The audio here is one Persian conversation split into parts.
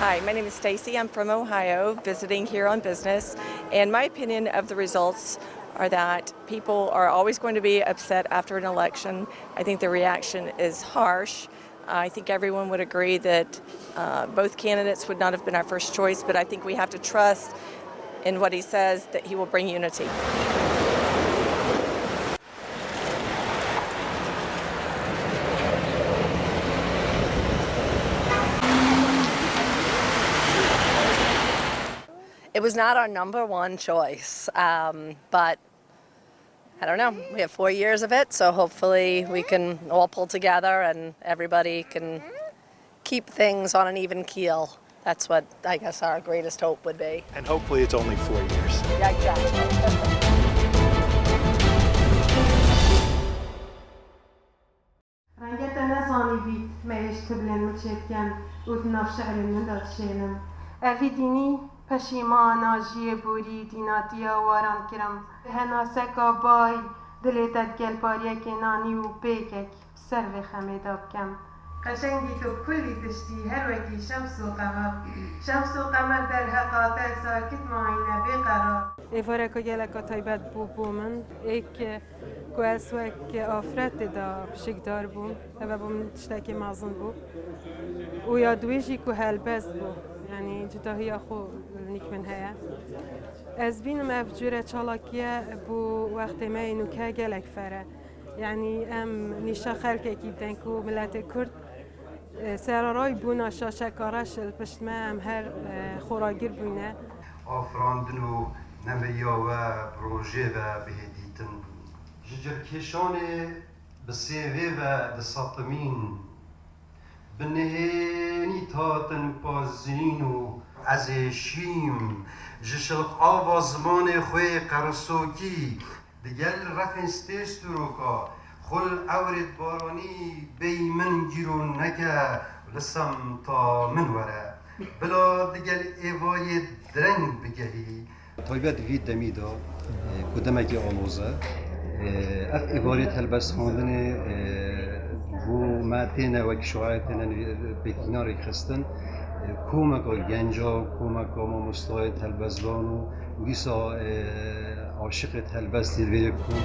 Hi, my name is Stacy. I'm from Ohio, visiting here on business, and my opinion of the results are that people are always going to be upset after an election. I think the reaction is harsh. I think everyone would agree that both candidates would not have been our first choice, but I think we have to trust in what he says that he will bring unity. It was not our number one choice, but I don't know. We have 4 years of it, so hopefully we can all pull together and everybody can keep things on an even keel. That's what I guess our greatest hope would be. And hopefully it's only 4 years. Yeah, exactly. رنگت نزانی بید میش تبلن مچکن ود نفشعر نداد شینم افیدینی پشیمان آجی بوری دیناتیا واران کرم هناسکا بای دلیتت گل پاریا کنانی و بیکک سر و خمیداب کم قشنگی تو کلی تشتی هر وکی شمس و قمر در حقاته ساکت معاینه بقرار ایفاره که گلکا تایبت بو من ایک کوالسو که آفرت دا بشکدار بو و بوم تشتکی مازن بو و یادویجی که هلبز بو يعني جداهي أخو نيك من هيا أزبين ما بجورة شلاكية بو وقت ما إنه كاجلك فرا يعني أم نشا خلك أكيد دنكو ملات كرد سراراي بونا شاشة كارش البشت ما أم هر خوراجير بونا آفراندنو نمیا و پروژه و بهدیتن جرکشان بسیوی و دساتمین بنهینی تاتن پازین و عزیشیم جشلق آوازمان خوی قرصوکی دگل رفن ستیستروکا خل اورد بارانی بی من گیرو نکه لسم تا من وره بلا دگل ایوای درنگ بگهی طایبت وید دمیدا کدمکی آلوزه اف ایواری تلبس خواندن بو ماتینا و کشوایتنا به کنار خستن کومکا گنجا کومکا ما مستعد تلبزبانو ویسا عاشق تلبز دیرویر کن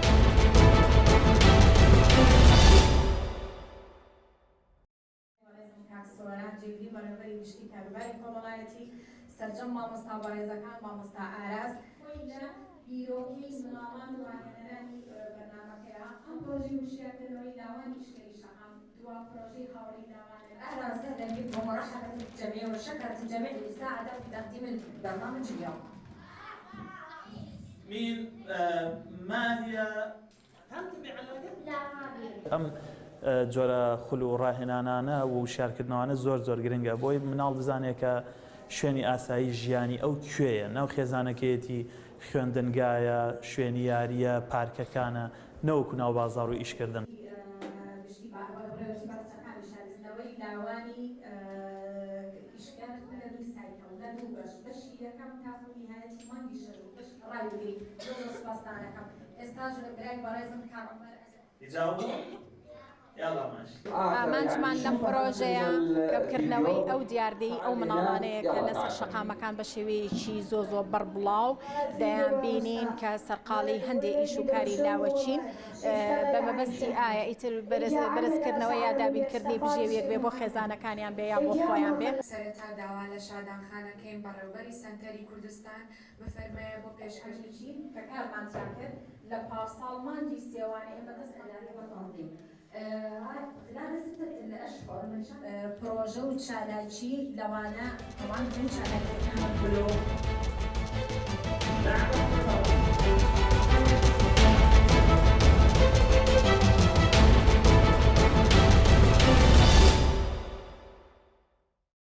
سرجم مامۆستا بەڕێزەکان مامۆستا ئاراس بیرۆکەی مناڵان و ڕاهێنەرانی بەرنامەکەیە ئەم پرۆژەی وشیارکردنەوەی لاوانی ئیشکەی شەقام دووە پرۆژەی هاوڕێی لاوانە أهلا وسهلا بكم ومرحبا بالجميع وشكرا الجميع للمساعدة في تقديم البرنامج اليوم. ما هي ئەم جۆرە خول و ڕاهێنانانە و شارکردنەوەانە زۆر گرنگە بۆی مناڵ بزانێت کە شوێنی ئاسایی ژیانی ئەو کوێیە ناو خێزانەکەیەتی خوێندنگایە شوێنی یاریە پارکەکانە نەوەکو ناو بازاڕ و ئیشکردن لاوانی ئیشکار لە دوو سایتە و لە دوو بەشی یەکەم تاکو نیهایەتی مانگی شەژ و بەش ڕایگری زۆر سوپاسدانەکەم ئێستا برای بەڕێزم کارەمبەر ئامانجمان لەم پرۆژەیە کە بکردنەوەی ئەو دیاردەی ئەو مناڵانەیە کە لەسەر شەقامەکان بە شێوەیەکی زۆ بەربڵاو دەیان بینین کە سەرقاڵی هەندێک ئیش و کاری لاوەچین بە مەبەستی ئایا ئیتر بەرزکردنەوەی یا دابینکردنی بژێویەک بێ بۆ خێزانەکانیان بێ یا بۆ خۆیان بێ سەرەتا داوا لە شادانخانەکەین بەڕێوەبەری سەنتەری کوردستان بفەرمایە بۆ پێشکەشی کە کارمانتیان کرد لە پارساڵ مانگی سێوانەی ئێمە دەست تنظيم خلال 6 أشهر من شهر پرۆژە و چالاکی لەوانە ئەوان چالاکیەکان بلۆ